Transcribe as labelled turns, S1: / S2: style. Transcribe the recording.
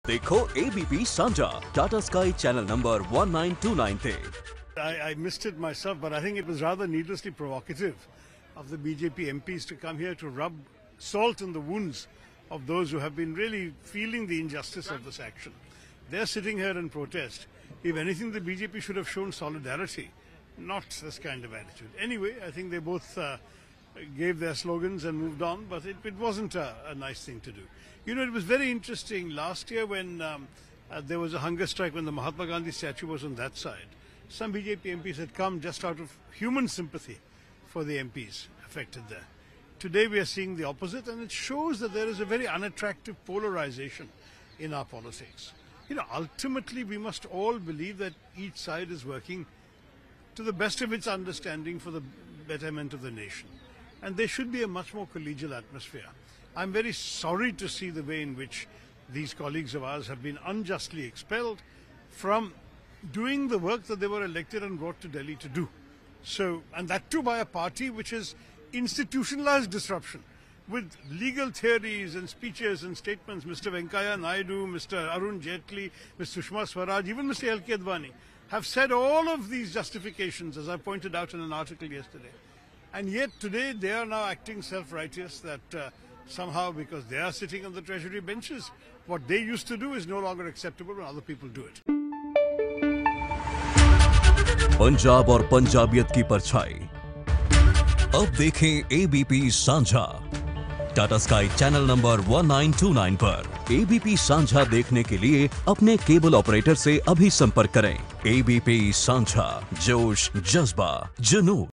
S1: देखो ABP सांझा Tata sky channel number 1929 पे।
S2: I missed it myself, but I think it was rather needlessly provocative of the BJP MPs to come here to rub salt in the wounds of those who have been really feeling the injustice of this action. They're sitting here in protest. If anything, the BJP should have shown solidarity, not this kind of attitude. Anyway, I think they both gave their slogans and moved on, but it wasn't a nice thing to do. You know, it was very interesting last year when there was a hunger strike when the Mahatma Gandhi statue was on that side. Some BJP MPs had come just out of human sympathy for the MPs affected there. Today we are seeing the opposite, and it shows that there is a very unattractive polarization in our politics. You know, ultimately we must all believe that each side is working to the best of its understanding for the betterment of the nation. And there should be a much more collegial atmosphere. I'm very sorry to see the way in which these colleagues of ours have been unjustly expelled from doing the work that they were elected and brought to Delhi to do. So, and that too by a party which has institutionalized disruption with legal theories and speeches and statements. Mr. Venkaiah Naidu, Mr. Arun Jaitley, Ms. Sushma Swaraj, even Mr. L.K. Advani have said all of these justifications, as I pointed out in an article yesterday. And yet today they are now acting self-righteous that somehow because they are sitting on the treasury benches, what they used to do is no longer acceptable when other people do it.
S1: Punjab और पंजाबियत की परछाई अब देखें ABP सांझा Tata sky channel number 1929 पर। ABP सांझा देखने के लिए अपने केबल ऑपरेटर से अभी संपर्क करें। ABP सांझा, जोश, जज्बा, जुनून।